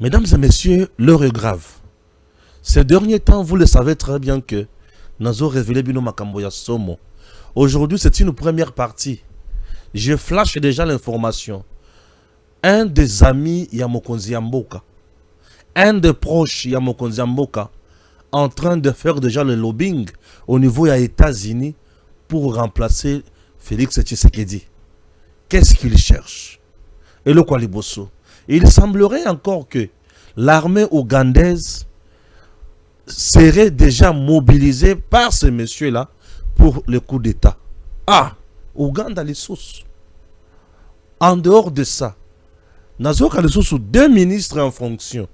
Mesdames et messieurs, l'heure est grave. Ces derniers temps, vous le savez très bien que nous avons révélé Bino Makamboya Somo. Aujourd'hui, c'est une première partie. Je flash déjà l'information. Un des amis Yamokonzi Mboka, un des proches Yamokonzi Mboka, en train de faire déjà le lobbying au niveau des États-Unis pour remplacer Félix Tshisekedi. Qu'est-ce qu'il cherche? Et le Kwaliboso. Il semblerait encore que l'armée ougandaise serait déjà mobilisée par ce monsieur-là pour le coup d'État. Ah, Ouganda les sources. En dehors de ça, Nazoka les sources, deux ministres en fonction,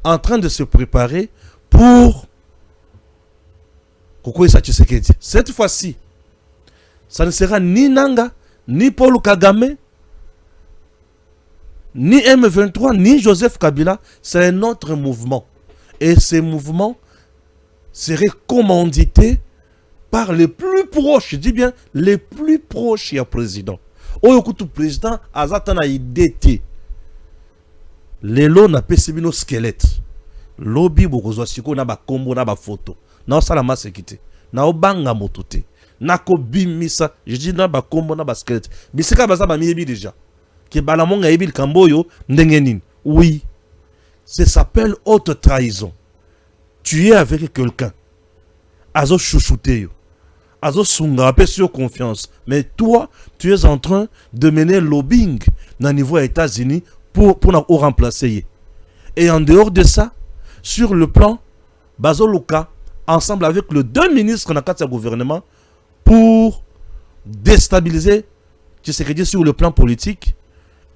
en train de se préparer pour Kokoïsa Tshisekedi. Cette fois-ci, ça ne sera ni Nanga, ni Paul Kagame, ni M23, ni Joseph Kabila. C'est un autre mouvement. Et ces mouvements seraient commandités par les plus proches, je dis bien les plus proches du président. Oyokutu président, Azatana idété. Lelo na pesibino squelette. Lobby bokozwa siko na ba kombo na ba photo. Na osala masekite. Na obanga motote. Na ko bimisa, je dis na ba kombo na ba squelette. Bisika baza ba miyebi déjà. Ke balamonga yebi kamboyo ndengenine. Oui. Ça s'appelle haute trahison. Tu es avec quelqu'un. Azo chouchouté yo. Azo sunga sur confiance. Mais toi, tu es en train de mener lobbying dans niveau des États-Unis pour remplacer. Et en dehors de ça, sur le plan, Bazoluka, ensemble avec les deux ministres dans le gouvernement, pour déstabiliser Tshisekedi sur le plan politique,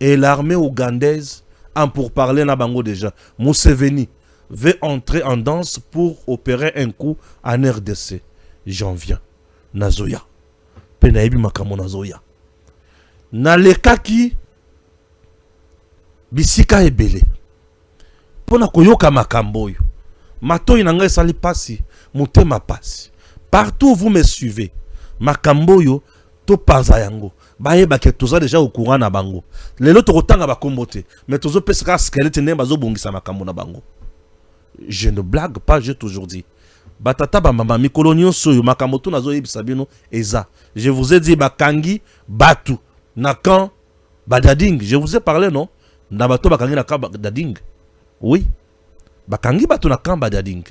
et l'armée ougandaise, en pourparler na bango déjà, Museveni veut entrer en danse pour opérer un coup en RDC. J'en viens. Nazoya. Penaïbi makamo Nazoya. Na lekaki bisika ebele. Pona koyoka makamboyo. Matoyi nanga esali pasi, mutema pasi. Partout où vous me suivez, makamboyo to panza yango. Baye ba ke toza déjà au courant na bango. Lelo to kotanga ba kombote, mais tozo pesaka skelete ne bazo bongisa makambo na bango. Je ne blague pas, j'ai toujours dit. Batata ba mama mikolo nyonso yo makambo to nazo yebisa bino eza. Je vous ai dit bakangi batu na kan badading. Je vous ai parlé non? Na bato bakangi na kan badading. Oui. Bakangi batu na kan badading.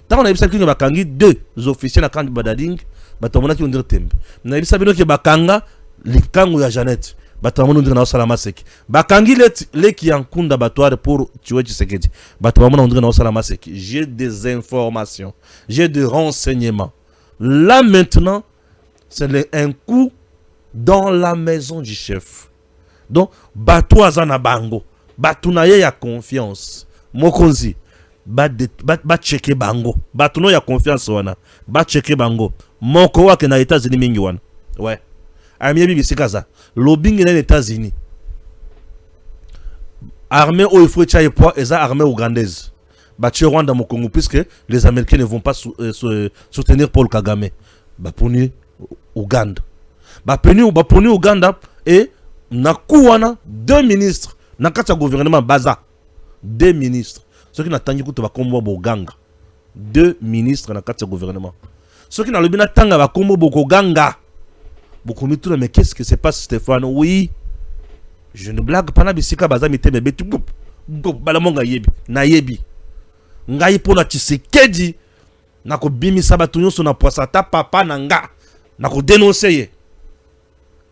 Tant on a yebisa que bakangi deux officiels na kan badading, bato mona ki ondire tembe. Na yebisa bino ke bakanga likango ya Jeannette. Batamonu ndire na osala maseki. Bakangi le ki yankunda batware pour tuer Tshisekedi. Batamonu ndire na osala maseki. J'ai des informations. J'ai des renseignements. Là maintenant, c'est un coup dans la maison du chef. Donc, bato azana bango. Bato na ye ya confiance. Mokonzi. Ba checker bango. Bato no ya confiance wana. Ba checker bango. Moko wake na États-Unis mingi wana. Ouais. Amiabi bisikaza. Lobbying dans les États-Unis. Armée au faut tchaye poids et ça armée ougandaise. Battu Rwanda mon Congo puisque les Américains ne vont pas soutenir Paul Kagame. Baponi Ouganda. Baponi Ouganda et nakuwana deux ministres. Nakata gouvernement baza. Deux ministres. Ceux qui n'attendent pas combo Boganga. Deux ministres nakata gouvernement. Ceux qui n'ont pas tanga ba combo Boganga. Beaucoup de tout mais qu'est-ce que c'est pas Stéphane? Oui, je ne blague pas na bisika bazami te bébé tout balamonga yebi na yebi ngai pona Tshisekedi na ko bimisa batu nyonso na poisa ta papa na nga na ko dénoncer ye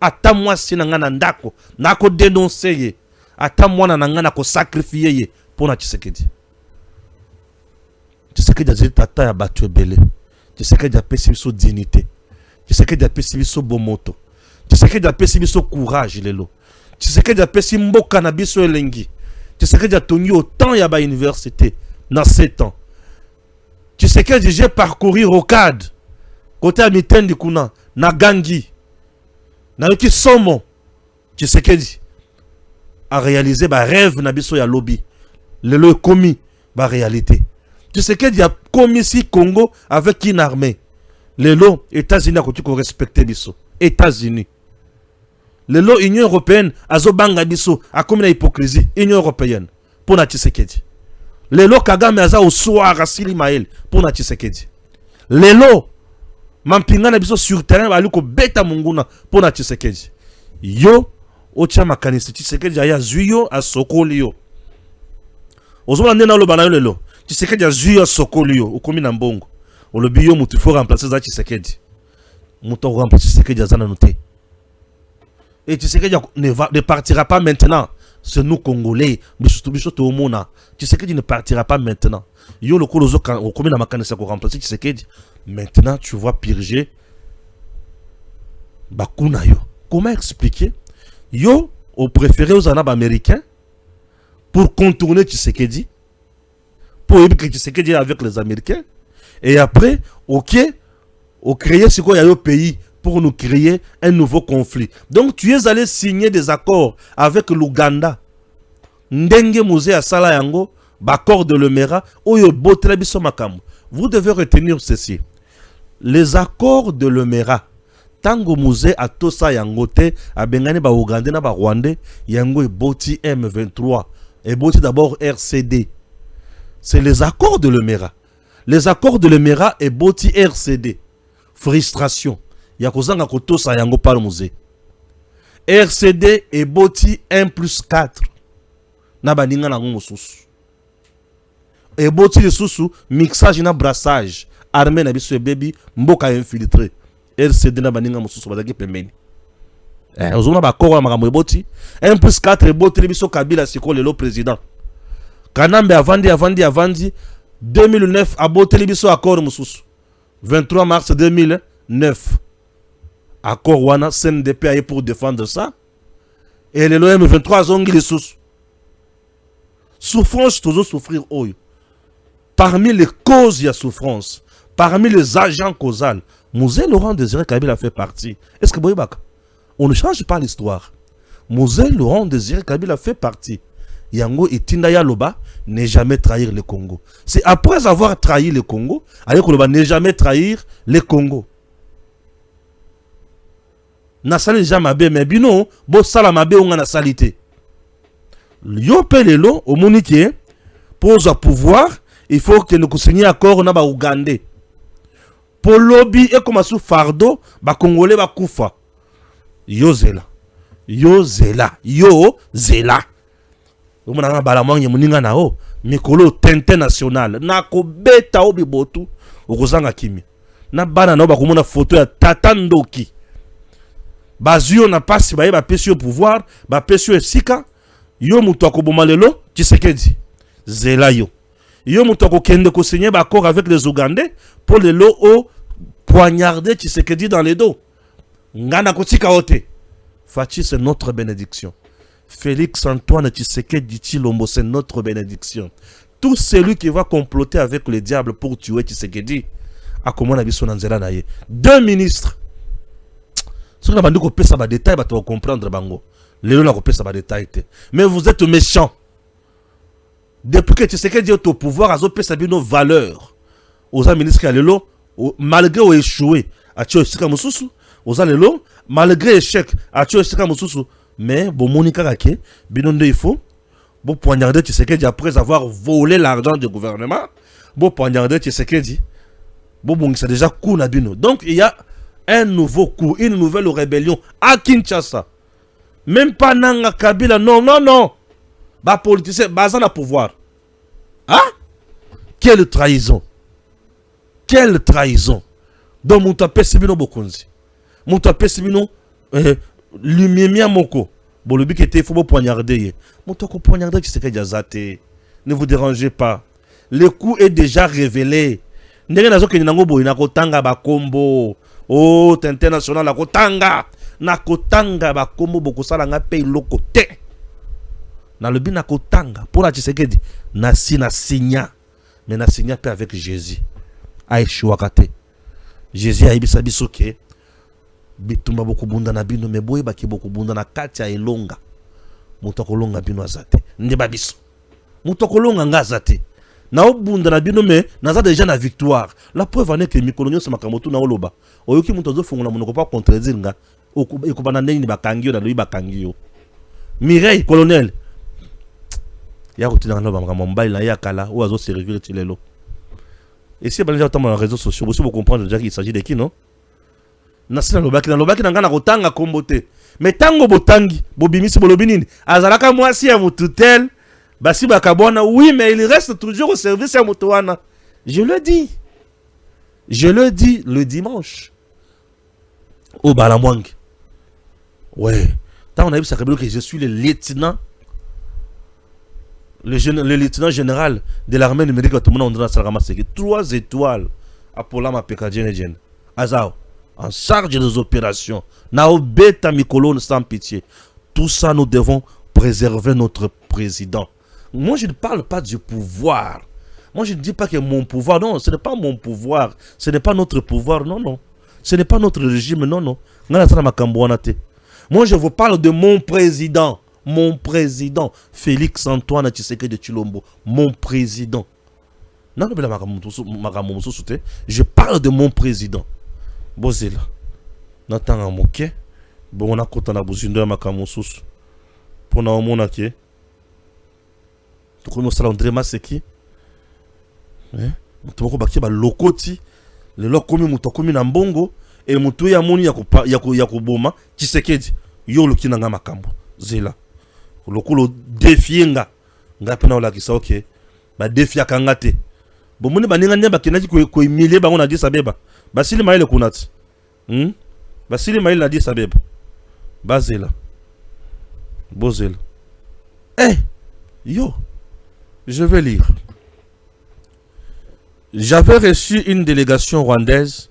ata mwasi na nga na ndako na ko dénoncer ye ata mwana na nga na ko sacrifier ye pona Tshisekedi. Tshisekedi azali tata ya batu ebele. Tshisekedi apesi biso dignité. Tshisekedi apesi biso bomoto. Tshisekedi apesi biso courage lelo. Tshisekedi apesi mboka na biso elengi. Tshisekedi atongi autant ya ba université dans 7 ans. Tshisekedi j'ai parcouru Rocade côté à Mitendi kuna na Gangi. Na yoki somo. Tshisekedi a réalisé ba rêve na biso ya lobby. Lelo commis ba réalité. Tshisekedi a commis si Congo avec une armée. Lelo, États-Unis a continué à respecter biso. États-Unis. Lelo, Union européenne, a zo banga biso, a comme la hypocrisie. Union européenne. pour na Tshisekedi. Lelo Kagame aza au soir asili mael pour na Tshisekedi. Lelo mampinga na biso sur terrain baliko beta munguna pour na Tshisekedi. Yo otia makanisi Tshisekedi aya zuyo a sokoli yo. Ozomona ndena lo bana yo lelo. Tshisekedi a zuyo a sokoli yo ukomi na mbongo. Olobi yo mutu faut remplacer za Tshisekedi. Mutu remplacer Tshisekedi azana noté. Et Tshisekedi ne partira pas maintenant. C'est nous Congolais. Tshisekedi ne partira pas maintenant. Yo le kolozo okomi na makanisi ko remplacer Tshisekedi. Maintenant tu vois purger bakuna yo. Comment expliquer? Yo au préféré aux anabes américains pour contourner Tshisekedi, pour éviter que Tshisekedi avec les Américains, et après, ok, au créer ce qu'il y a au pays pour nous créer un nouveau conflit. Donc tu es allé signer des accords avec l'Ouganda. Ndenge Mouze à Sala Yango, Bakor de Lemera, Oyo Botrebiso Makamu. Vous devez retenir ceci. Les accords de Lemera, Tango Mouze à Tosa Yangote, à Bengane ba Ougandais na ba Rwandais, Yango et Boti M23. Et Boti d'abord RCD. C'est les accords de Lemera. Les accords de Lemera et Boti RCD. Frustration. Yakozanga Kotosa Yango par Mouze. RCD et Boti 1+4. Nabaninga na ngomosusu. Et Boti de Soussou, mixage na brassage. Armée na biso baby, mboka infiltré. RCD na baninga mosusu bazaki pembeni. Ozona ba koro makambo eboti 1+4 eboti biso Kabila siko lelo président. Kanambe avandi 2009 aboteli biso accord mosusu. 23 mars 2009. Accord wana CNDP aye pour défendre ça. Et lelo M23 zongi les sous. Souffrance toujours souffrir oyo. Parmi les causes il y a souffrance. Parmi les agents causals, Mouze Laurent Désiré Kabila fait partie. Est-ce que Boyebaka? On ne change pas l'histoire. Mouze Laurent Désiré Kabila fait partie. Yango et Tindaya Loba n'est jamais trahir le Congo. C'est après avoir trahi le Congo, Ayeko Loba n'est jamais trahir le Congo. Nasali Jamabe, mais bino, bo salamabe ou na salité. Yo pelelo, au monitié, pose à pouvoir, il faut que nous signions accord na ba Ougandais. Pour lobby et comme sous fardeau, ba Congolais ba koufa. Yo zela. Yo zela. Yo zela. Omo na bala mwangi muninga na o. Mikolo tente national. Na ko beta obi botu. Okozanga kimi. Na bana na ba komona photo ya Tata Ndoki. Bazio na pasi ba yeba pesi au pouvoir, ba pesi esika. Yo mutu akoboma lelo, Tshisekedi. Zela yo. Yo mutoko kende ko signer accord avec les Ougandais pour le lot au poignarder Tshisekedi dans les dos. Ngana kotika ote. Fachi c'est notre bénédiction. Félix Antoine Tshisekedi Tshilombo c'est notre bénédiction. Tout celui qui va comploter avec le diable pour tuer Tshisekedi a comment na biso na nzela na ye. Deux ministres. Si on a bandu ko pesa ba détail ba to comprendre bango. Lelo na ko pesa ba détail te. Mais vous êtes méchants. Depuis que Tshisekedi est au pouvoir, ils ont payé nos valeurs. Aux ministres Alelo, malgré ou échoué, à Tchouessika Moussoussou, aux Alelo, malgré échec, à Tchouessika Moussoussou, mais bon Monica Rake, Binonde il faut, bon poignarder Tshisekedi après avoir volé l'argent du gouvernement, bon poignarder Tshisekedi, bon c'est déjà coup na bino. Donc il y a un nouveau coup, une nouvelle rébellion à Kinshasa. Même pas Nanga Kabila, non. Bah politicien, basant le pouvoir. Hein? Quelle trahison. Quelle trahison. Donc mon tapé Sibino Bokonzi. Mon tapé Sibino Lumimia Moko. Bon le but était il faut poignarder. Mon tapé poignarder qui s'est jazate. Ne vous dérangez pas. Le coup est déjà révélé. N'est rien à ce que nous avons na kotanga ba combo. Oh, international la kotanga. Na kotanga ba combo boko sala nga paye lokote. Na le bina kotanga pour la Tshisekedi na signa mais na signa pas avec Jésus aïchwa kate Jésus a ibisa bisoke bitumba beaucoup bunda na bino me boye baki beaucoup bunda na kati ya elonga muto kolonga bino azate ndeba biso muto kolonga ngazate na obunda na bino me naza déjà na victoire. La preuve en est que mikolonyo se makamoto na oloba oyoki muto zo fungola monoko pas contredire nga ekobana ndeni bakangio na loyi bakangio Mireille colonel Il y a un bail, il y a Kala, ou à servir le lot. Et si vous avez dans les réseaux sociaux, vous comprenez déjà qu'il s'agit de qui, non? Nasina lobaki na lobaki na ngana kotanga kombote. Mais tango botangi, bobimisi bolobinini. Azalaka mwasi ya mututel, basi bakabona, oui, mais il reste toujours au service ya mutuana. Je le dis. Je le dis le dimanche. Au Balamwang. Ouais. Tant on a vu ça que je suis le lieutenant. Le lieutenant général de l'armée numérique tout le monde dans Salama Seki. 3 étoiles à Polama Pekadjen. Azao. En charge des opérations. Naobeta Mikolo sans pitié. Tout ça, nous devons préserver notre président. Moi, je ne parle pas du pouvoir. Moi, je ne dis pas que mon pouvoir. Non, ce n'est pas mon pouvoir. Ce n'est pas notre pouvoir. Non, non. Ce n'est pas notre régime. Non, non. Moi, je vous parle de mon président. Mon président. Félix Antoine Tshisekedi de Chilombo. Mon président. Non, non, je parle de mon président. Bozela. Natanga moke. Bon, on a compté na bozindo ya makamosusu. Pour na omona ke. Tout le salon drema seki. Mutu moko baki ba lokoti. Le lokomi mutu komi na mbongo et mutu ya moni ya koboma Tshisekedi. Yo lokina nga makambo. Zela. Lokolo defienga. Nga pena ola kisa ok. Ba defia kanga te. Bomoni baninga nyamba kenaki ko emilie bango na Addis Abeba. Basili Maïle Kounat. Basili Maïle Addis Abeba. Bazela. Bozela. Eh! Yo! Je vais lire. J'avais reçu une délégation rwandaise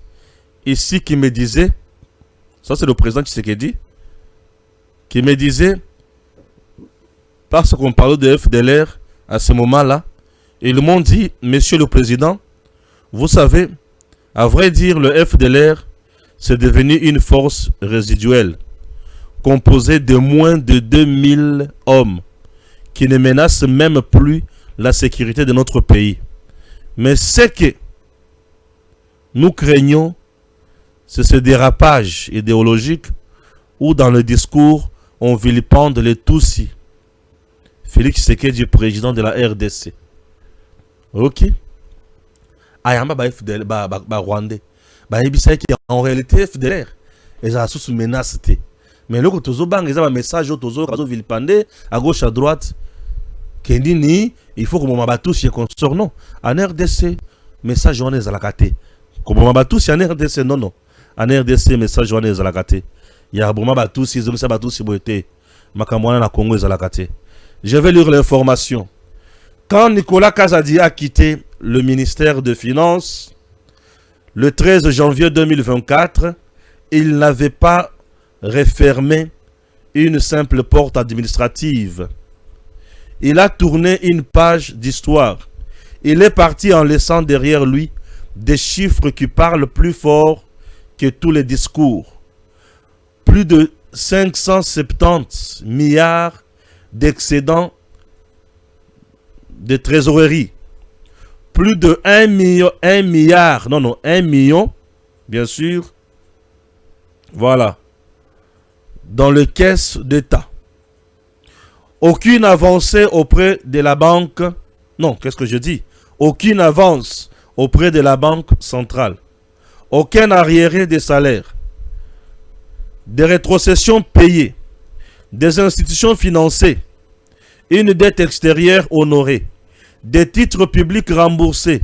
ici qui me disait, ça c'est le président Tshisekedi, qui me disait, parce qu'on parlait de FDLR à ce moment-là, ils m'ont dit, monsieur le président, vous savez, à vrai dire, le FDLR, c'est devenu une force résiduelle, composée de moins de 2000 hommes, qui ne menacent même plus la sécurité de notre pays. Mais ce que nous craignons, c'est ce dérapage idéologique où dans le discours, on vilipende les Tutsis. Félix Tshisekedi, président de la RDC. Ok. Ayamba ba FDL ba Rwandais. Ba ebisa ki en réalité FDLR. Et ça sous menace té. Mais le tozo bang ils ont un message tozo kazo vilipande à gauche à droite. Kendini, il faut que mon mabatou y consort non. En RDC, message journée à la kate. Comme mon mabatou si en RDC non non. En RDC message journée à la kate. Il y a bon mabatou si ils ont mabatou si boité. Makamwana na Congo à la kate. Je vais lire l'information. Quand Nicolas Kazadi a quitté le ministère des Finances le 13 janvier 2024, il n'avait pas refermé une simple porte administrative. Il a tourné une page d'histoire. Il est parti en laissant derrière lui des chiffres qui parlent plus fort que tous les discours. Plus de 570 milliards d'excédents de trésorerie. Plus de 1 million, bien sûr, voilà, dans les caisses d'État. Aucune avancée auprès de la banque, non, qu'est-ce que je dis? Aucune avance auprès de la banque centrale. Aucun arriéré des salaires. Des rétrocessions payées. Des institutions financées. Une dette extérieure honorée. Des titres publics remboursés.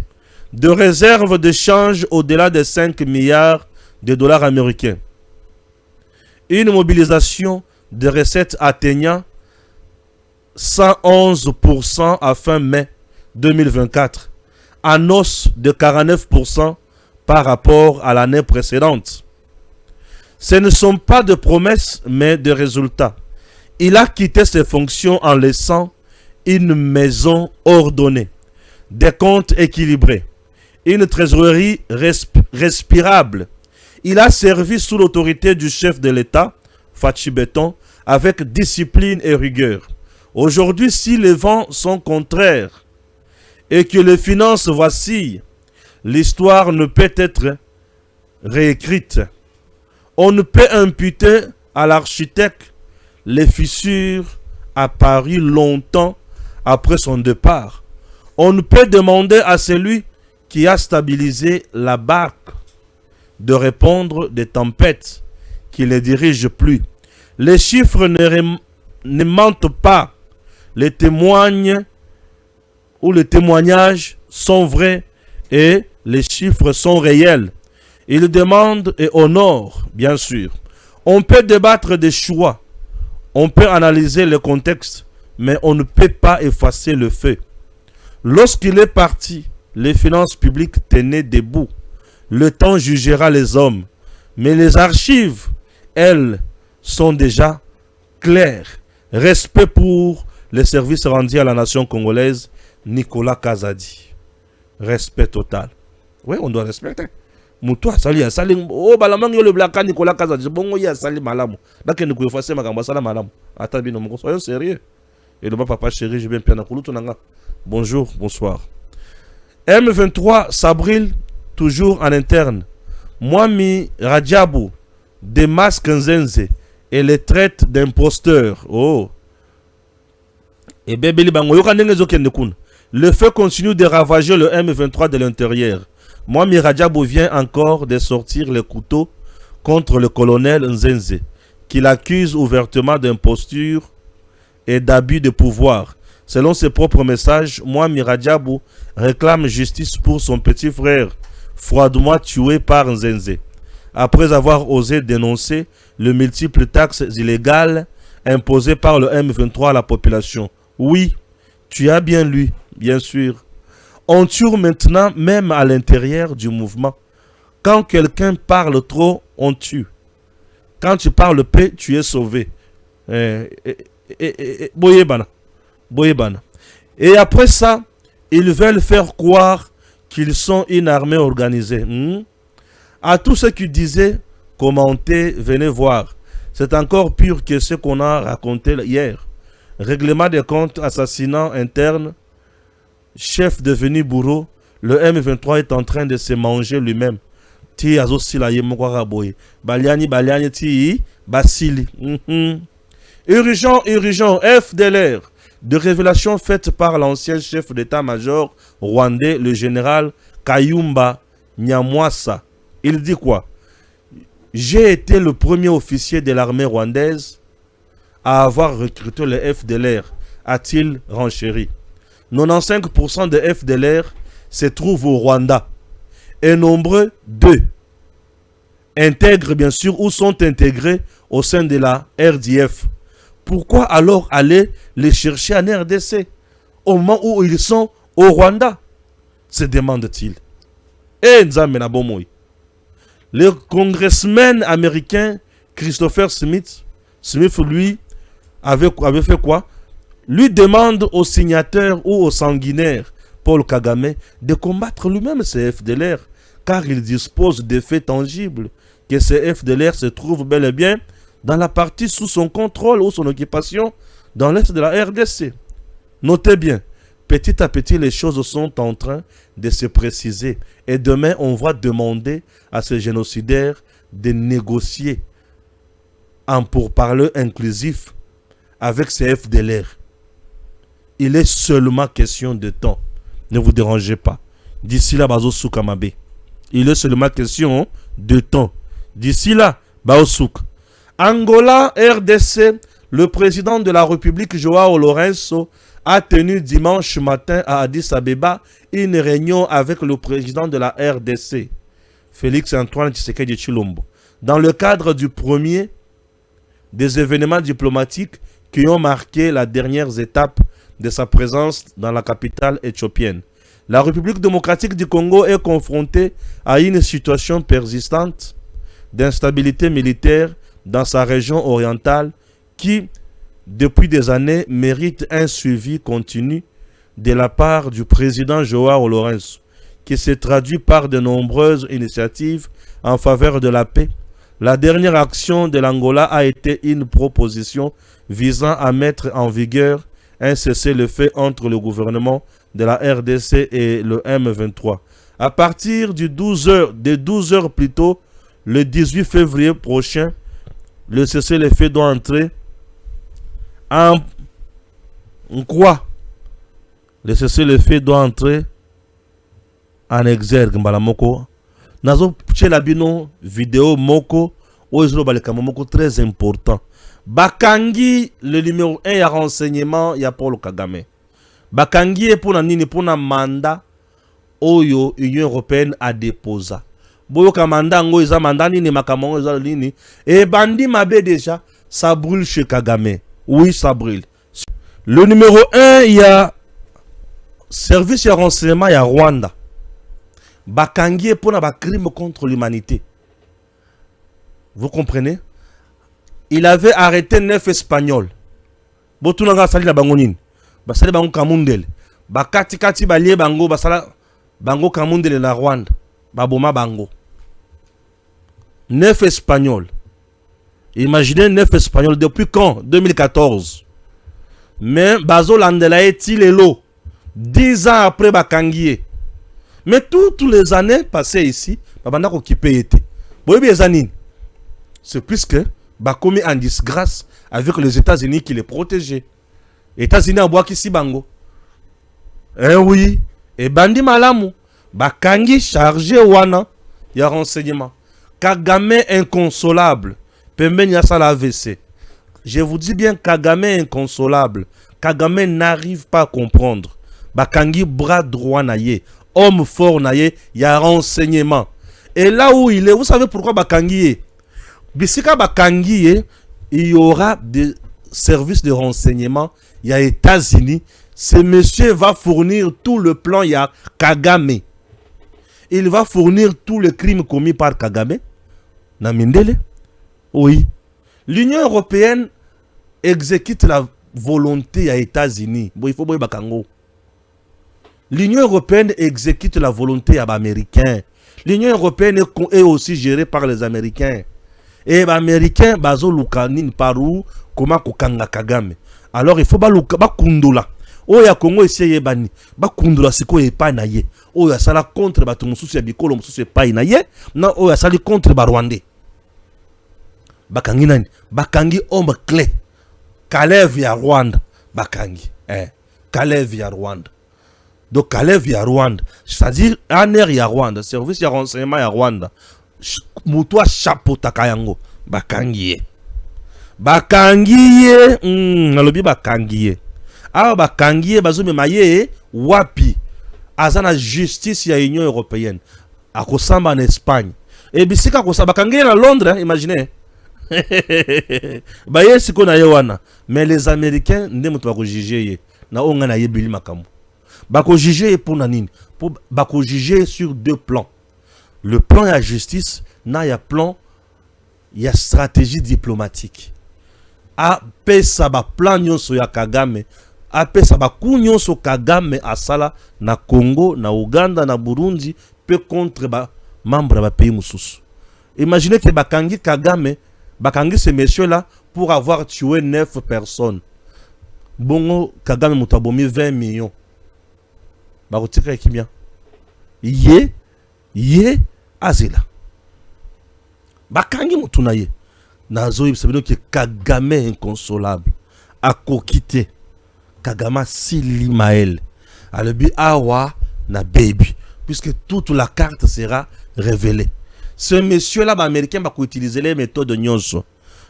De réserves de change au-delà de 5 milliards de dollars américains. Une mobilisation de recettes atteignant 111% à fin mai 2024, en hausse de 49% par rapport à l'année précédente. Ce ne sont pas de promesses, mais de résultats. Il a quitté ses fonctions en laissant une maison ordonnée, des comptes équilibrés, une trésorerie respirable. Il a servi sous l'autorité du chef de l'État, Fachi Beton, avec discipline et rigueur. Aujourd'hui, si les vents sont contraires et que les finances vacillent, l'histoire ne peut être réécrite. On ne peut imputer à l'architecte les fissures apparues longtemps après son départ. On ne peut demander à celui qui a stabilisé la barque de répondre des tempêtes qui ne dirigent plus. Les chiffres ne mentent pas. Les témoignages sont vrais et les chiffres sont réels. Ils demandent et honorent, bien sûr. On peut débattre des choix, on peut analyser le contexte, mais on ne peut pas effacer le fait. Lorsqu'il est parti, les finances publiques tenaient debout. Le temps jugera les hommes, mais les archives, elles, sont déjà claires. Respect pour les services rendus à la nation congolaise, Nicolas Kazadi. Respect total. Oui, on doit respecter. Moutoua, sali ya sali. Oh, balamang yo le blaka Nicolas Kazadi. Bongo ya sali malamu. Dake nous pouvons faire ma sala malamu. Attends, nous soyons sérieux. Et le papa chéri, je viens bien à bonjour, bonsoir. M23 s'abrille toujours en interne. Mwami Radjabou démasque Nzenze et les traite d'imposteurs. Oh. Et bébé bango yoka ndenge zokende kuna. Le feu continue de ravager le M23 de l'intérieur. Mwami Radjabou vient encore de sortir le couteau contre le colonel Nzenze, qui l'accuse ouvertement d'imposture et d'abus de pouvoir. Selon ses propres messages, Mwami Radjabou réclame justice pour son petit frère, froidement tué par Nzenze, après avoir osé dénoncer les multiples taxes illégales imposées par le M23 à la population. Oui, tu as bien lu, bien sûr. On tue maintenant même à l'intérieur du mouvement. Quand quelqu'un parle trop, on tue. Quand tu parles peu, tu es sauvé. Boyebana. Et après ça, ils veulent faire croire qu'ils sont une armée organisée. À tous ceux qui disaient, commentez, venez voir. C'est encore pire que ce qu'on a raconté hier. Règlement des comptes, assassinat interne, chef devenu bourreau, le M23 est en train de se manger lui-même. Ti azosila yemokwa boye. Baliani ti basili. Urgent, FDLR. De révélations faites par l'ancien chef d'état-major rwandais, le général Kayumba Nyamwasa. Il dit quoi? J'ai été le premier officier de l'armée rwandaise à avoir recruté le FDLR, a-t-il renchéri. 95% des FDLR se trouvent au Rwanda. Et nombreux d'eux intègrent bien sûr ou sont intégrés au sein de la RDF. Pourquoi alors aller les chercher en RDC au moment où ils sont au Rwanda? Se demande-t-il. Et le congressman américain Christopher Smith, lui, avait fait quoi? Lui demande au signateur ou au sanguinaire Paul Kagame de combattre lui-même ces FDLR, car il dispose de faits tangibles que ces FDLR se trouvent bel et bien dans la partie sous son contrôle ou son occupation dans l'est de la RDC. Notez bien, petit à petit les choses sont en train de se préciser et demain on va demander à ces génocidaires de négocier en pourparlers inclusif avec ces FDLR. Il est seulement question de temps. Ne vous dérangez pas. D'ici là, Bazo Soukamabe. Il est seulement question de temps. D'ici là, Bazo Souk. Angola, RDC, le président de la République, Joao Lourenço, a tenu dimanche matin à Addis Abeba une réunion avec le président de la RDC, Félix Antoine Tshisekedi Tshilombo, dans le cadre du premier des événements diplomatiques qui ont marqué la dernière étape de sa présence dans la capitale éthiopienne. La République démocratique du Congo est confrontée à une situation persistante d'instabilité militaire dans sa région orientale qui, depuis des années, mérite un suivi continu de la part du président Joao Lourenço, qui se traduit par de nombreuses initiatives en faveur de la paix. La dernière action de l'Angola a été une proposition visant à mettre en vigueur un cessez-le-feu entre le gouvernement de la RDC et le M23. À partir de 12 heures plus tôt, le 18 février prochain, le cessez-le-feu doit entrer en quoi? Le cessez-le-feu doit entrer en exergue mbala moko. Nazo la bino vidéo moko oizlo baleka moko très important. Bakangi le numéro 1 ya renseignement ya Paul Kagame. Bakangi est pour na nini pour na mandat oyo Union européenne a déposé. Boyo ka mandat ngo eza mandat nini makamongo eza nini et bandi mabe déjà ça brûle chez Kagame. Oui, ça brûle. Le numéro 1 il y a service de renseignement ya Rwanda. Bakangi pour na ba crime contre l'humanité. Vous comprenez? Il avait arrêté 9 Espagnols. Botunanga sali la bangonine. Basali bango kamundele. Bakati kati balie bango basala bango kamundele na Rwanda. Baboma bango. 9 Espagnols. Imaginez 9 Espagnols depuis quand? 2014. Mais Bazo Landela est-il élo 10 ans après Bakangié. Mais toutes les années passées ici, Babanda occupé était. C'est plus que Bakomi en disgrâce avec les États-Unis qui les protégeaient. États-Unis en bois qui si bango. Eh oui. Et Bandi Malamu. Bakangi chargé wana. Il y a renseignement. Kagame inconsolable. Pemben Yassala AVC. Je vous dis bien, Kagame inconsolable. Kagame n'arrive pas à comprendre. Bakangi bras droit naïe. Homme fort naïe. Il y a renseignement. Et là où il est, vous savez pourquoi Bakangi est? Bisika Bakangi, il y aura des services de renseignement. Il y a États-Unis. Ce monsieur va fournir tout le plan. Il y a Kagame. Il va fournir tous les crimes commis par Kagame. Namindele. Oui. L'Union européenne exécute la volonté à États-Unis. Bon, il faut boire Bakango. L'Union européenne exécute la volonté à l'Américain. L'Union européenne est aussi gérée par les Américains. Et les Américains, bazo lukanin paru koma kokanga Kagame. Alors il faut ba kundula. Oya Congo essaye bani. Ba kundula siko epa na ye. Oya sala contre batu mususu ya bikolo mususu epa na ye. Na oya sali contre ba Rwandais. Bakangi nani? Bakangi homme clé. Kalev ya Rwanda. Bakangi. Kalev ya Rwanda. Donc Kalev ya Rwanda. C'est-à-dire ANR ya Rwanda. Service ya renseignement ya Rwanda. Moutoua chapeau takayango. Bakangi. Bakangi. Nalobi bakangi. Ah bakangi bazome maye wapi. Azana justice ya Union européenne. Akosamba en Espagne. Et bisika akosamba bakangi na Londres, imaginez. Baye siko na yewana. Mais les Américains ndemo to juger ye. Na onga na yebili makamu. Bako juger pour nanine. Pour bako juger sur deux plans. Le plan de la justice, il y a plan, il y a stratégie diplomatique. Après ça, il plan ya Kagame. Après ça, il so Kagame à Sala, na Congo, na Ouganda, na Burundi, peut contre les membres de pays mususu. Imaginez que Bakangi Kagame, Bakangi ces messieurs-là, pour avoir tué 9 personnes. Bongo Kagame mutabomi 20 millions. Bakotika qui bien. Yé azela. Bakangi mutunaye. Nazo yibisabino ki Kagame inconsolable. Akokite. Kagama Sili Maël. Alebi awa na baby. Puisque toute la carte sera révélée. Ce monsieur-là, les Américains vont utiliser les méthodes de nyonso.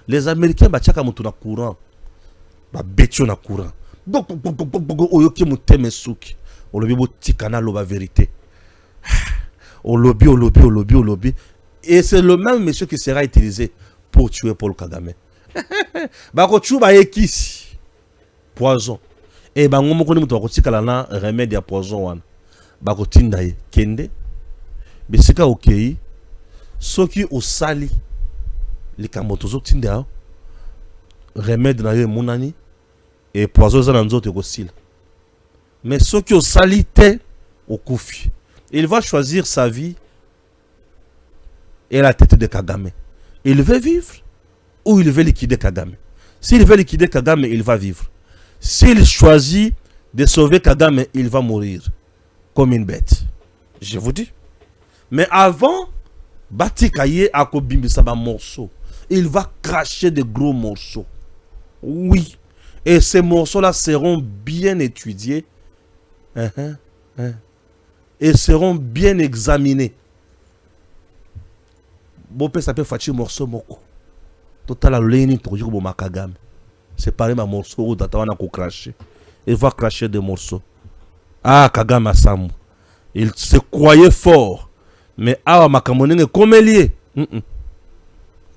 Les Américains vont tchaka mutuna courant. Ba betio na courant. Oyoki muteme suki. Olobi bo tikana lo ba vérité. Au lobby. Et c'est le même monsieur qui sera utilisé pour tuer Paul Kagame. Bakochu ba ekisi. Poison. Et bango moko ni muto akotikala na remède ya poison wana. Bakotinda ye kende. Bisika okei. Soki osali likamotozo tinda remède na yo munani et poison za na nzoto ekosila. Mais soki osali te okufi. Il va choisir sa vie et la tête de Kagame. Il veut vivre ou il veut liquider Kagame. S'il veut liquider Kagame, il va vivre. S'il choisit de sauver Kagame, il va mourir comme une bête. Je vous dis. Mais avant, Batikaye a kobimbisa ba morceaux. Il va cracher de gros morceaux. Oui. Et ces morceaux-là seront bien étudiés Et seront bien examinés. Bopé ça peut faire morceau moko. Total la leni pour dire bon Kagame. C'est pareil ma morceau ou d'atawana ko cracher. Il va cracher des morceaux. Ah Kagame Asamu. Il se croyait fort. Mais awa makamonenge komelie.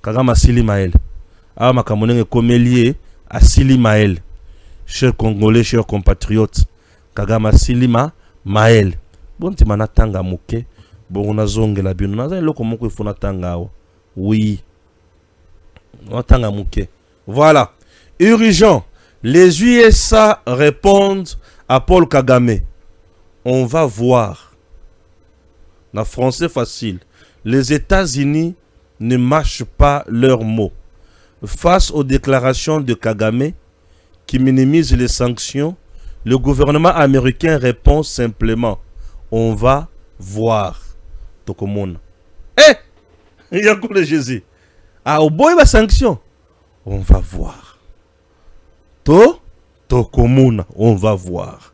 Kagame Asili Maël. Awa makamonenge komelie Asili Maël. Chers Congolais, chers compatriotes. Kagame Asili Maël. Bon ti manatanga muke. Bon on a zonge la bino. Naza loko moko ifuna tanga awa. Oui. Tanga muke. Voilà. Urgent. Les USA répondent à Paul Kagame. On va voir. En français facile. Les États-Unis ne mâchent pas leurs mots. Face aux déclarations de Kagame qui minimisent les sanctions, le gouvernement américain répond simplement. On va voir. Tokomona. Il y a encore le Jésus. Ah, au bout, il y a sanction. On va voir. Tokomona. On va voir.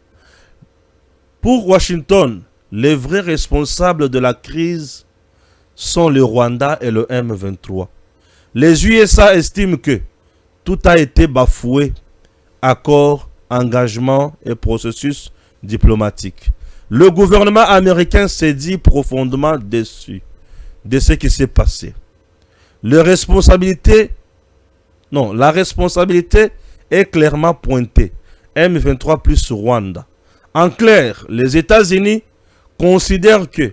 Pour Washington, les vrais responsables de la crise sont le Rwanda et le M23. Les USA estiment que tout a été bafoué. Accords, engagements et processus diplomatiques. Le gouvernement américain s'est dit profondément déçu de ce qui s'est passé. La responsabilité est clairement pointée. M23 plus Rwanda. En clair, les États-Unis considèrent que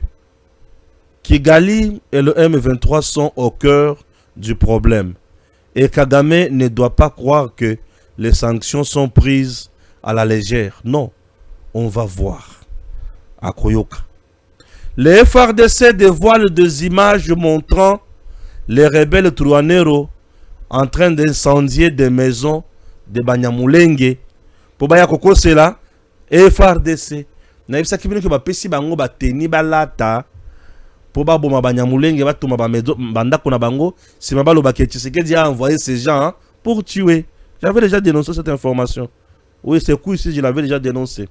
Kigali et le M23 sont au cœur du problème. Et Kagame ne doit pas croire que les sanctions sont prises à la légère. Non, on va voir. À Koyoka. Les FRDC dévoilent des images montrant les rebelles Truanero en train d'incendier des maisons de Banyamulenge. Pour Baya Koko, c'est là. FRDC. Naïbsa Kibino qui va pesi bango ba teni balata. Pour Babo Banyamulenge, va tout ma banda kona bango. Si ma balo baketi, c'est qu'il a envoyé ces gens pour tuer. J'avais déjà dénoncé cette information. Oui, c'est cool ici, je l'avais déjà dénoncé.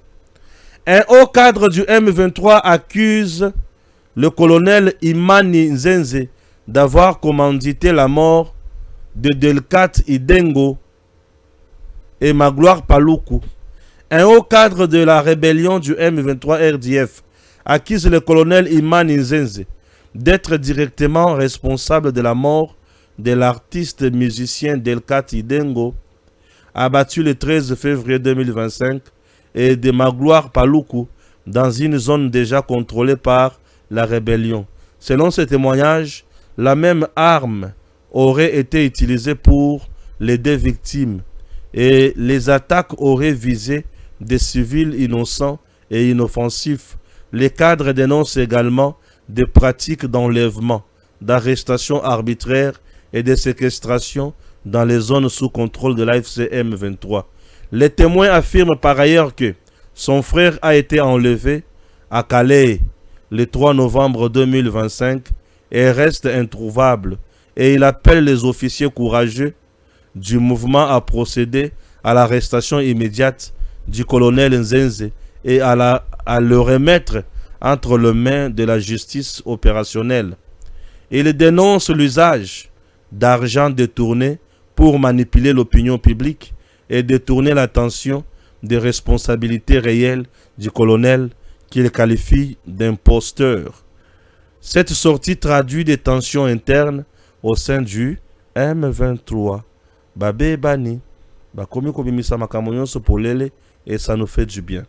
Un haut cadre du M23 accuse le colonel Imani Nzenze d'avoir commandité la mort de Delcat Idengo et Magloire Paluku. Un haut cadre de la rébellion du M23 RDF accuse le colonel Imani Nzenze d'être directement responsable de la mort de l'artiste musicien Delcat Idengo, abattu le 13 février 2025, et de Magloire Paluku dans une zone déjà contrôlée par la rébellion. Selon ce témoignage, la même arme aurait été utilisée pour les deux victimes et les attaques auraient visé des civils innocents et inoffensifs. Les cadres dénoncent également des pratiques d'enlèvement, d'arrestation arbitraire et de séquestration dans les zones sous contrôle de l'AFC M23. Les témoins affirment par ailleurs que son frère a été enlevé à Calais le 3 novembre 2025 et reste introuvable. Et il appelle les officiers courageux du mouvement à procéder à l'arrestation immédiate du colonel Nzenze et à le remettre entre les mains de la justice opérationnelle. Il dénonce l'usage d'argent détourné pour manipuler l'opinion publique et détourner l'attention des responsabilités réelles du colonel qu'il qualifie d'imposteur. Cette sortie traduit des tensions internes au sein du M23. Babé Bani, Bakomi Komimisa Makamoyon Sopolele, et ça nous fait du bien.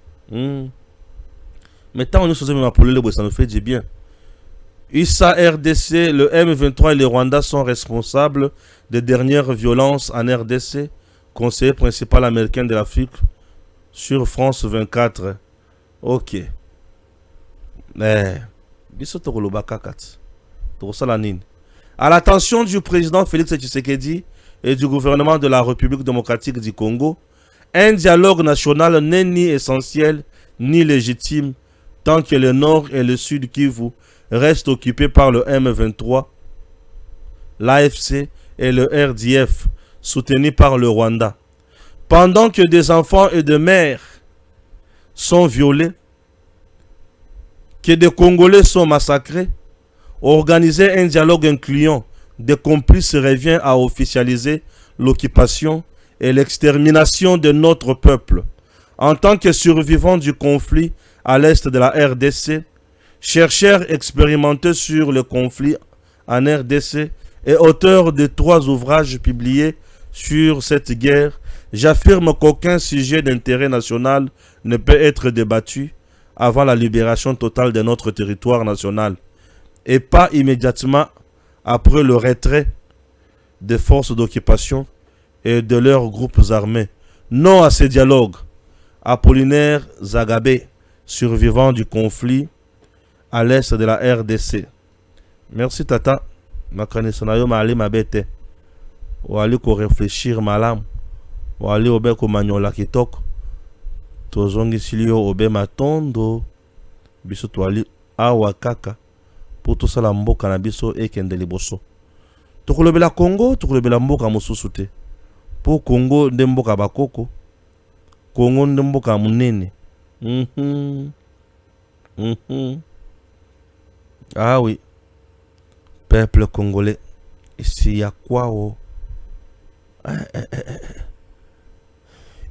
Mais tant on nous faisait même Polele, ça nous fait du bien. USA, RDC, le M23 et le Rwanda sont responsables des dernières violences en RDC, conseiller principal américain de l'Afrique sur France 24. Ok. Mais, à l'attention du président Félix Tshisekedi et du gouvernement de la République démocratique du Congo, un dialogue national n'est ni essentiel ni légitime tant que le nord et le sud Kivu restent occupés par le M23, l'AFC et le RDF, soutenus par le Rwanda. Pendant que des enfants et des mères sont violés, que des Congolais sont massacrés. Organiser un dialogue incluant des complices revient à officialiser l'occupation et l'extermination de notre peuple. En tant que survivant du conflit à l'est de la RDC, chercheur expérimenté sur le conflit en RDC et auteur de 3 ouvrages publiés sur cette guerre, j'affirme qu'aucun sujet d'intérêt national ne peut être débattu avant la libération totale de notre territoire national et pas immédiatement après le retrait des forces d'occupation et de leurs groupes armés. Non à ces dialogues. Apollinaire Zagabé, survivant du conflit à l'est de la RDC. Merci Tata. Makanisanayo maali mabete. Wali ko réfléchir malam. Wali obe ko manyola kitoko. Tozongi silio obe matondo. Biso twali awa kaka. Pour tout ça la mboka na biso ekende liboso. Tokolobela Congo, tokolobela mboka mosusu te. Pour Congo nde mboka bakoko. Congo nde mboka munene. Ah oui. Peuple congolais. Ici y a quoi oh?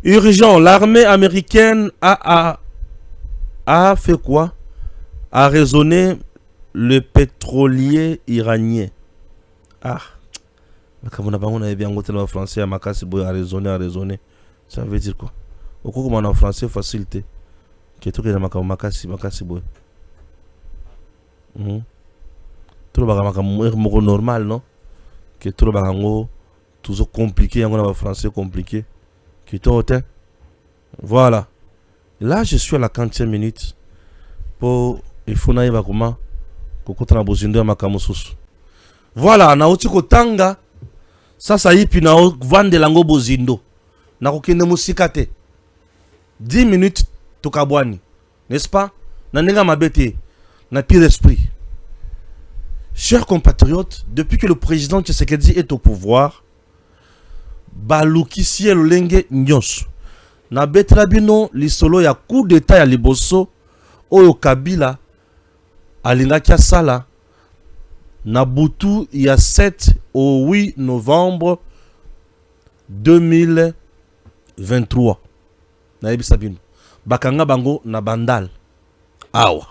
Urgent, l'armée américaine a fait quoi? A raisonné le pétrolier iranien. Ah. Comme on a bien goûté le français à Makasi Boy, a raisonné. Ça veut dire quoi? Au coup, comme on a en français, facilité. Qui est tout que Makasi Boy. Tout le normal, non? Qui est tout le toujours compliqué, on a en français compliqué. Qui est tout voilà. Là, je suis à la 40e minute. Pour il faut naïve comment kokota bozindo makamususu. Voilà, na otiko tanga. Sasa yipi na vande lango bozindo. Na kokende musikate. 10 minutes tokabwani. N'est-ce pas? Na nenga mabete. Na pire esprit. Chers compatriotes, depuis que le président Tshisekedi est au pouvoir, balukisi elenge nyonso. Na betela bino lisolo ya coup d'état ya liboso oyo Kabila alingaki sala na butu ya 7 au 8 novembre 2023. Na yebisa bino bakanga bango na bandal awa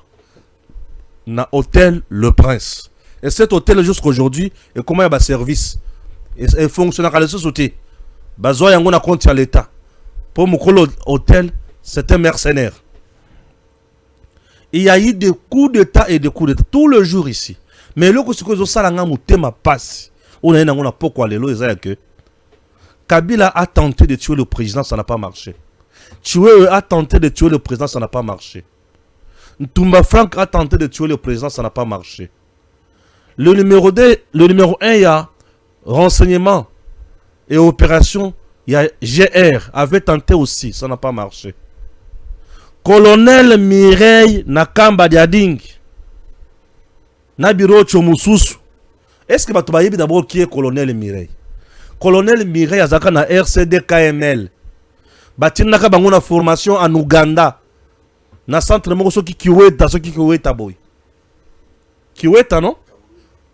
na hôtel Le Prince. Et cet hôtel jusqu'aujourd'hui et comment il y a service et fonctionnaire à la société bazoya yango na compte à l'état. Pour Mokolo hôtel, c'est un mercenaire. Il y a eu des coups d'état et des coups d'état tout le jour ici. Mais le coup que ça l'a mutema passe. On a un pourquoi les lois que Kabila a tenté de tuer le président, ça n'a pas marché. Tuer a tenté de tuer le président, ça n'a pas marché. Ntumba Frank a tenté de tuer le président, ça n'a pas marché. Le numéro 2, le numéro 1, il y a renseignement et opération. Il y a GR avait tenté aussi, ça n'a pas marché. Colonel Mireille Nakamba Diading Nabiro Chomususu. Est-ce que tu vas d'abord qui est Colonel Mireille? Colonel Mireille Azaka na RCD KML. Batinaka bangona formation en Ouganda. Na centre mokoso ki Kiweta, so ki Kiweta boy. Kiweta non?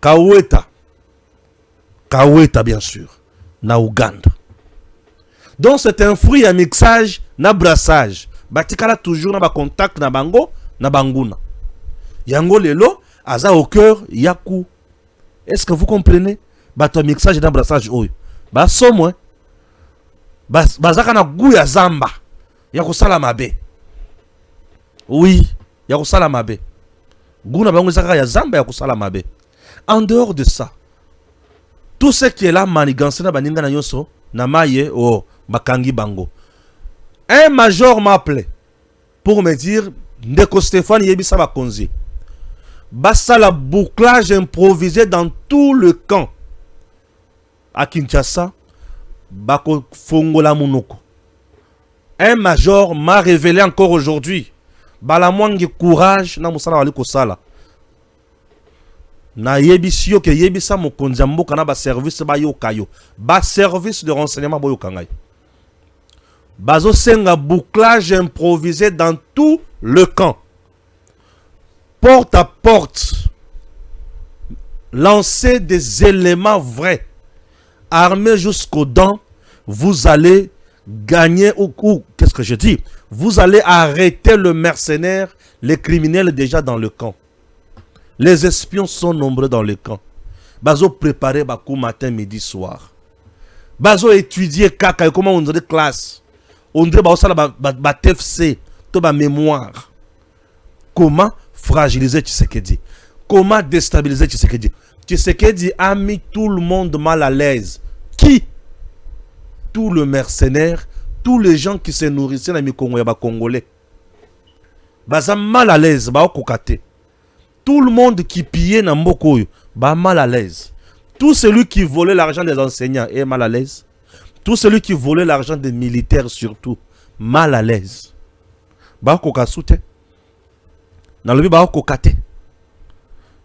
Kaweta. Kaweta bien sûr. Na Ouganda. Donc c'est un fruit à mixage na brassage. Batikala toujours na ba contact na bango na banguna. Yango lelo aza au cœur yaku. Est-ce que vous comprenez? Bato mixage na brassage oyo. Ba somo bazaka na goût ya zamba. Ya kosala mabe. Oui, ya kosala mabe. Goût na bango zaka ya zamba ya kosala mabe. En dehors de ça, tout ce qui est là manigance na baninga na yoso na maye oh Bakangi Bango. Un major m'a appelé pour me dire Ndeko Stéphane Yebisa Bakonzi. Bassa la bouclage improvisé dans tout le camp. À Kinshasa, Bako Fongola Monoko. Un major m'a révélé encore aujourd'hui. Balamwangi courage na musala waliko sala. Na yebisio ke yebisa mokonzi mboka na ba service ba yokayo. Ba service de renseignement ba yokangai. Bazo senga bouclage improvisé dans tout le camp. porte à porte, lancez des éléments vrais, armés jusqu'aux dents, vous allez gagner ou qu'est-ce que je dis? Vous allez arrêter le mercenaire, les criminels déjà dans le camp. Les espions sont nombreux dans le camp. Bazo préparer bakou matin, midi, soir. Bazo étudier kaka, comment on dirait classe. On dirait ba TFC, to ba mémoire. Comment fragiliser Tshisekedi? Comment déstabiliser Tshisekedi? Tshisekedi a mis tout le monde mal à l'aise. Qui? Tous les mercenaires, tous les gens qui se nourrissaient dans les Congolais. Baza mal à l'aise, ba okokate. Tout le monde qui pillait dans Mboko, ba mal à l'aise. Tout celui qui volait l'argent des enseignants est mal à l'aise. Tout celui qui volait l'argent des militaires surtout, mal à l'aise. Ba okokasute. Na lobi ba okokate.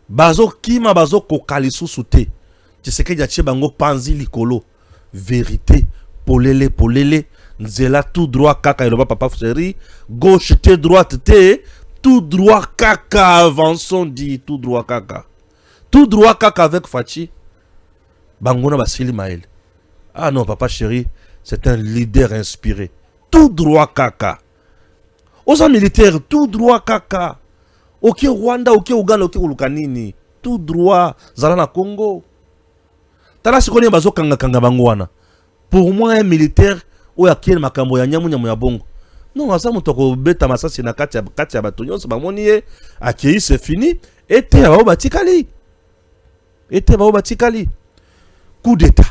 Bazo kima bazo kokalisu sute. Tshisekedi atie bango panzi likolo. Vérité. Polele, polele, nzela tout droit kaka eloba papa chéri, gauche te droite te, tout droit kaka, avançons dit, tout droit kaka. Tout droit kaka avec Fachi, Bangona Basili Maël. Ah non papa chéri, c'est un leader inspiré. Tout droit kaka. Aux militaires, tout droit kaka. Ok Rwanda, ok Ouganda, ok Ulukanini. Tout droit, Zalana Congo. Tala sikoni bazo kanga kanga bangwana. Pour moi, un militaire, ou a qui est makambo ya nyamu nyamu ya bongo. Non, ça mutoko beta masasi na kati ya batonyo, c'est bamoniye, akei c'est fini, et te ba batikali. Et te ba batikali. Coup d'état.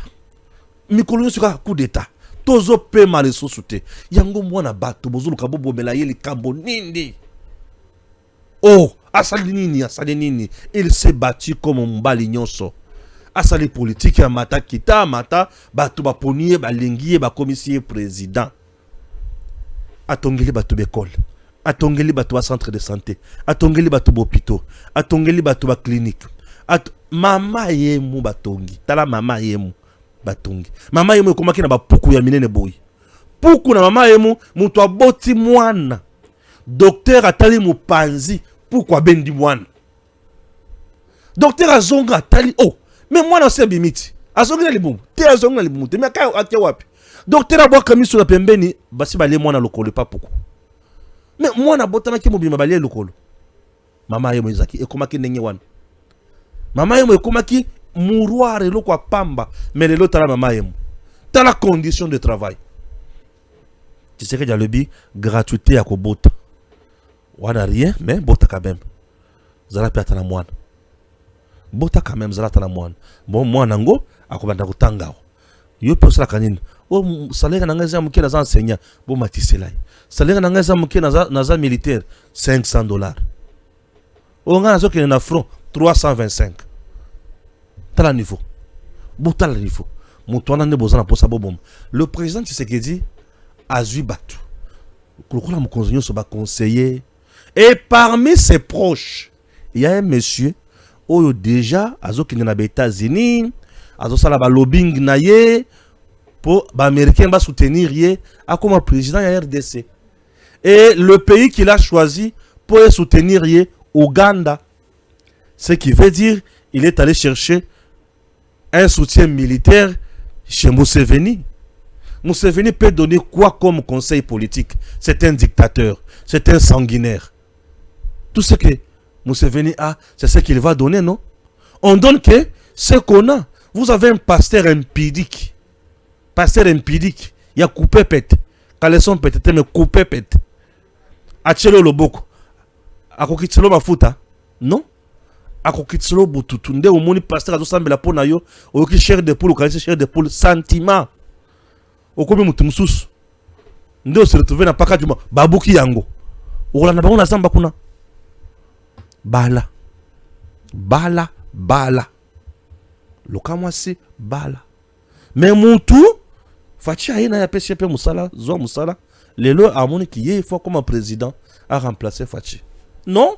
Mikolo suka coup d'état. Tozo pe mali sosute. Yango mwana bato bozulu kabobo melaye likambo nindi. Oh, asali nini. Il s'est battu comme mbali nyonso. Asali politique ya mata kita mata batu ba ponier ba lengier ba commissaire président atongeli batu bekole atongeli batu ba centre de santé atongeli batu hôpitaux atongeli batu ba clinique mama yemu batongi tala mama yemu batongi mama yemu komaki na ba puku ya minene boy puku na mama yemu mutu aboti mwana docteur atali mupanzi puku abendi mwana docteur azonga atali oh. Mais moi, je suis bimiti. Azongi na libumu. Te azongi na libumu. Te me ka atia wapi. Docteur abo kami sur la pembeni. Basi bale moi na lokolo pas pourquoi. Mais moi na botana ki mobima bale lokolo. Mama yemo izaki. E komaki ndenge wana. Mama yemo e komaki mouroir eloko pamba. Mais lelo tala mama yemo. Tala condition de travail. Tu sais que y a le bi gratuité à kobota. Wana rien mais bota quand même. Zala pata na mwana. Bota quand même zalata la moine. Bon moi nango akobanda kutanga. Yo personne kanini. O salaire na ngaza muke na za enseignant. Bon matiselai. Salaire na ngaza muke na za militaire $500. O nga zo ke na front 325. Tala niveau. Bota la niveau. Mutwana ne bozana posa bobom. Le président Tshisekedi a zui batu. Kolokola mo conseiller so ba conseiller et parmi ses proches, il y a un monsieur Oyo déjà azo qui na États-Unis azo sala ba lobbying na ye pour ba américain ba soutenir ye a comme président ya RDC et le pays qu'il a choisi pour soutenir ye Ouganda, ce qui veut dire il est allé chercher un soutien militaire chez Museveni. Museveni peut donner quoi comme conseil politique? C'est un dictateur, c'est un sanguinaire. Tout ce que Museveni a, c'est ce qu'il va donner, non? On donne que ce qu'on a. Vous avez un pasteur impudique. Pasteur impudique. Il a coupé pète. Caleçon pète, mais coupé pète. Achelo loboko. Akokitselo mafuta. Non? Akokitselo bututu. Nde omoni pasteur azo sambela pona yo. Oyoki chair de poule, okalisi chair de poule. Sentiment. Okomi mutu mususu. Nde o se retrouve na paka juma. Babuki yango. Okolanda bango na zamba kuna. Bala. Bala. Bala. Lokamwasi bala. Mais mutu Fachi aina ya PCP musala, zo musala. Lelo amoni ki ye faut comme président a remplacé Fachi. Non.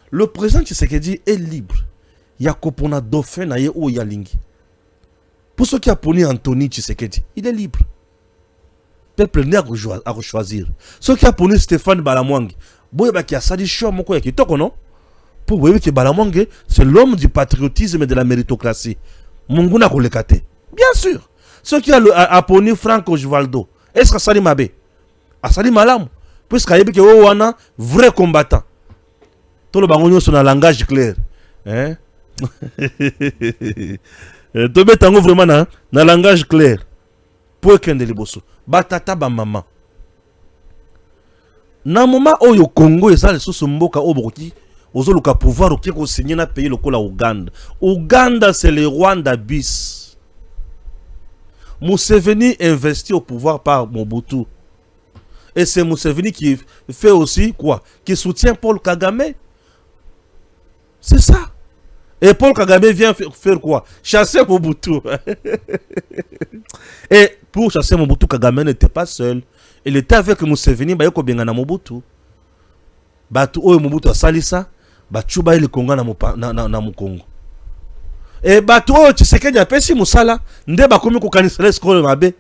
Le président Tshisekedi est libre. Yakopona dauphin na ye o yalingi. Pour ceux qui a poni Anthony Tshisekedi, il est libre. Peuple n'est à choisir. Ceux qui a poni Stéphane Balamwangi, boye ba ki asali show moko ya kitoko non? pour vous que Balamongue, c'est l'homme du patriotisme et de la méritocratie. Munguna Kolekate. Bien sûr. Ce qui a apponi Franco Givaldo. Est-ce que Salim Abe? A Salim Malam. Puisqu'il y a un vrai combattant. Tout le monde sur un langage clair. Hein? Tu mets vraiment dans un langage clair. Pour qu'un de liboso. Batata ba maman. Na moment où le Congo est allé sous son mboka oboki, ozoluka pouvoir oki ko signer na pays lokola Ouganda. Ouganda c'est le Rwanda bis. Museveni investit au pouvoir par Mobutu. Et c'est Museveni qui fait aussi quoi? Qui soutient Paul Kagame. C'est ça. Et Paul Kagame vient faire quoi? Chasser Mobutu. Et pour chasser Mobutu, Kagame n'était pas seul. Il était avec Museveni, Bayoko Bengana Mobutu. Batu Oyo Mobutu a salisa, Bachuba il Congo na Congo. Et Batu Oyo Tshisekedi a pesi Musala, Nde Bakomi Kokanisele Skole Mabe,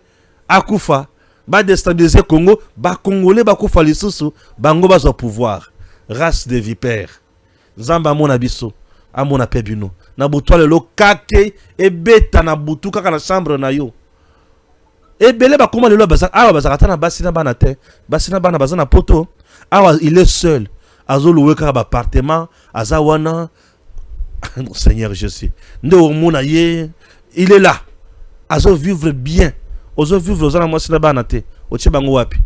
Akufa, ba déstabiliser Congo, ba Congolais Bakufa lisusu, Bango bazo pouvoir. Race de vipères. Zamba Mona Biso, Amona Pebino. Na butu le kake, e beta na butu kaka na chambre na yo. Et belé ba comment le bazar awa bazarata na basina bana te basina bana bazana poto awa il est seul azo louer ka ba appartement azawana Seigneur Jésus nde o mona ye il est là azo vivre bien ozo vivre ozana mwasi na bana te o bango wapi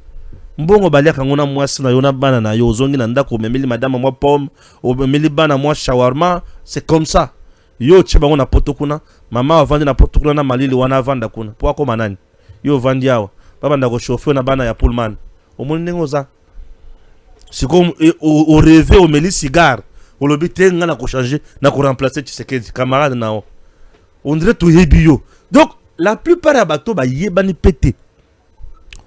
mbongo balia kangona mwasi na yona bana na yo ozongi na ndako memeli madame moi pomme o memeli bana moi shawarma c'est comme ça yo bango na poto kuna mama avandi na poto kuna na malili wana avanda kuna po akoma nani yo vandiawa baba ndako chauffer na bana ya Pullman au monde ngoza c'est comme au rêver au meli cigare au lobby tenga na ko changer na ko remplacer Tshisekedi camarade nao on dirait tout yebio donc la plupart ya bato ba yebani pété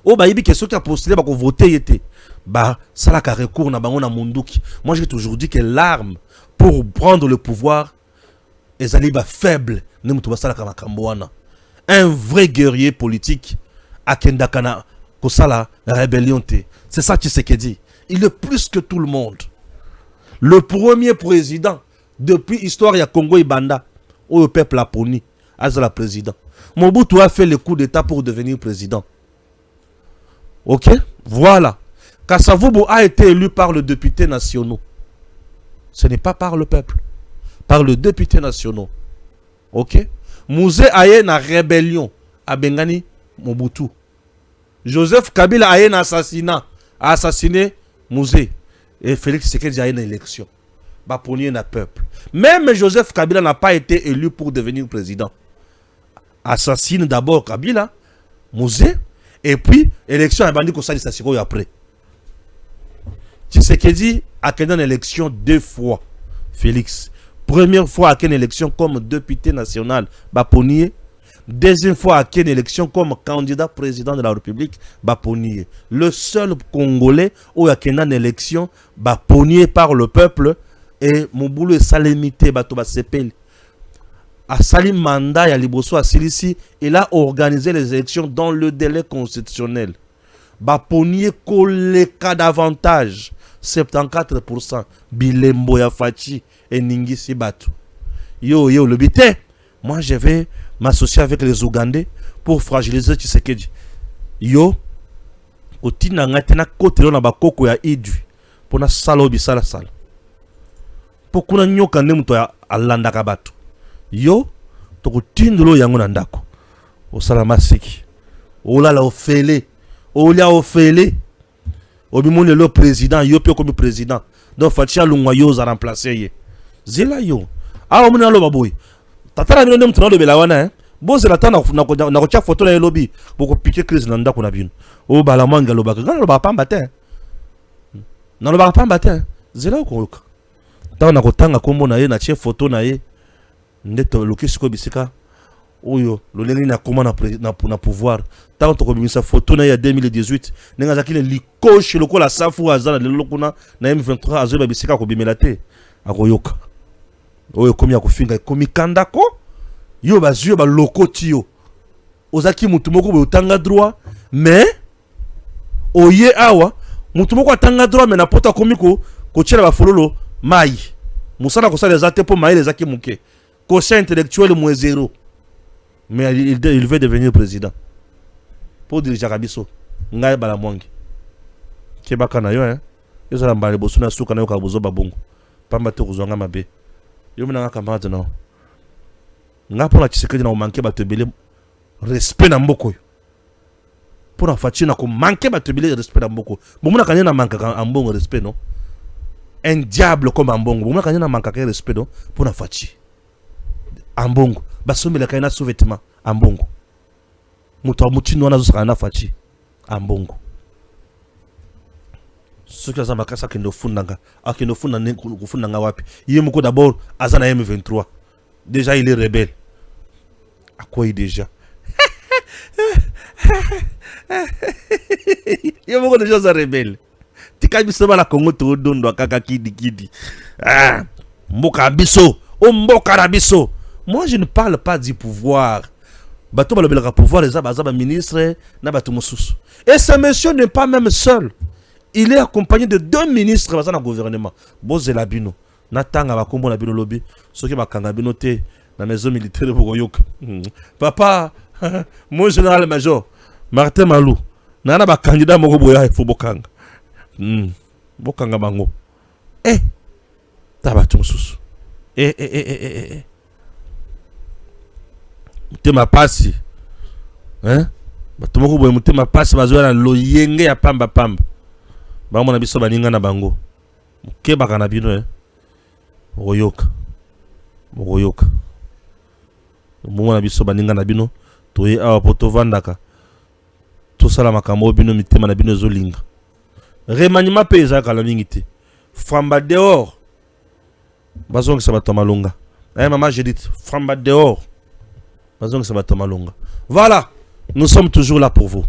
o ba yebi que ceux qui a postulé ba ko voter yete ba sala ka recours na bango na munduki. Moi j'ai toujours dit que l'arme pour prendre le pouvoir ezali ba faible ne mutu ba sala ka makambo wana. Un vrai guerrier politique à Kendakana Kosala rébellion. C'est ça qui dit. Il est plus que tout le monde. Le premier président depuis l'histoire ya Congo Ibanda où le peuple a poni Azala président. Mobutu a fait le coup d'état pour devenir président. OK? Voilà. Kasavubu a été élu par le député national. Ce n'est pas par le peuple. Par le député national. OK? Mouzé aye na rébellion à Bengani Mobutu. Joseph Kabila aye na assassinat, a assassiné Mouzé. Et Félix Tshisekedi aye na élection. Ba ponier na peuple. Même Joseph Kabila n'a pas été élu pour devenir président. Assassine d'abord Kabila, Mouzé, et puis élection a bandi ko sali sasiko après. Tshisekedi a gagné une élection 2 fois. Félix. Première fois à une élection comme député national, Baponier. Deuxième fois à une élection comme candidat président de la République, Baponier. Le seul Congolais où il y a une élection, Baponier par le peuple et Mobutu est salimité, Batoba Sepel. À Salim Manda, il y a Liboso à Silisi, il a organisé les élections dans le délai constitutionnel. Baponier colléka davantage. 74% Bilembo ya Fachi et Ningisi Batu. Yo le bité. Moi je vais m'associer avec les Ougandais pour fragiliser Tshisekedi. Yo otina ngatena kotelo na bakoko ya idu pona salobi sala. Pokuna nyoka ne muto ya alanda ka batu. Yo tokutindolo yango na ndako. Osala masiki. Olala ofele. Olia ofele. Obimone le président, yo pe comme président. Donc Fatia Lungwa yo za remplacer ye. Zela yo. Ah omuna lo baboy. Tatara bino ndem tuna lo belawana hein. Bon c'est la temps na ko tia photo na lobby. Boko piquer crise na ndako na bino. O bala manga lo baka. Ngana lo ba pamba te. Na lo ba pamba te. Zela ko yoka. Ta na ko tanga kombo na ye na tie photo na ye. Ndeto lokisiko bisika. Oyo loleli na koma na pouvoir tant to komisa photo na ya 2018 nenga zakile likoche lokola safu azana lelo kuna na M23 azoba bisika ko bimela te akoyoka oyo komi ya kofinga komi kandako yo bazio ba lokoti yo ozaki mutu moko be utanga droit mais oye awa mutu moko atanga droit mais na pota komi ko tshela ba fololo mai Moussana Kosa les athées pour maïs les aki mouké. Quotient intellectuel moins 0. Mais il veut devenir président. Pour diriger Rabiso. Ngaï Balamwangi. Kebaka na yo, hein. Yo sa mbale bosuna souka na yo kabuzo babongo. Pamba te kuzwanga mabe. Yo mina nga camarade non. Nga pona Tshisekedi na manquer ba tebele respect na mboko yo. Pona fachi na ko manquer ba tebele respect na mboko. Bomuna kanya na manka ka ambongo respect non. Un diable comme ambongo. Bomuna kanya na manka ka respect non pona fachi. Ambongo. Basomela kanya na sous-vêtement ambongo. Muto muti no na zo na fachi ambongo. Ce que ça m'a cassé qui nous fundanga, à qui nous fundanga wapi. Yemoko d'abord, Azana M23. Déjà il est rebelle. À quoi il déjà? Yemoko déjà ça rebelle. Tika biso la Congo to dondo kaka kidi. Ah, mboka biso, o mboka biso. Moi je ne parle pas du pouvoir. Bato balobelaka pouvoir les abazaba ministre na bato mosusu. Et ce monsieur n'est pas même seul. Il est accompagné de 2 ministres dans le gouvernement. Bozela bino. Natanga bakombo na bino lobi. Soki bakanga bino te na maison militaire pour yoka. Papa, mon général major Martin Malou. Nana ba candidat moko boya fo bokanga. Bokanga bango. Tabatum susu. Mutema pasi. Hein? Batomoko boya mutema pasi bazoya na loyenge ya pamba. Bango na biso baninga na bango. Kebaka na bino Oyoka. Bango na biso baninga na bino toye awa poto vandaka. To sala makambo bino mitema na bino zolinga. Remaniement pesa kala mingi te. Famba dehors. Bazong sa bato malonga. Maman j'ai dit famba dehors. Bazong sa bato malonga. Voilà, nous sommes toujours là pour vous.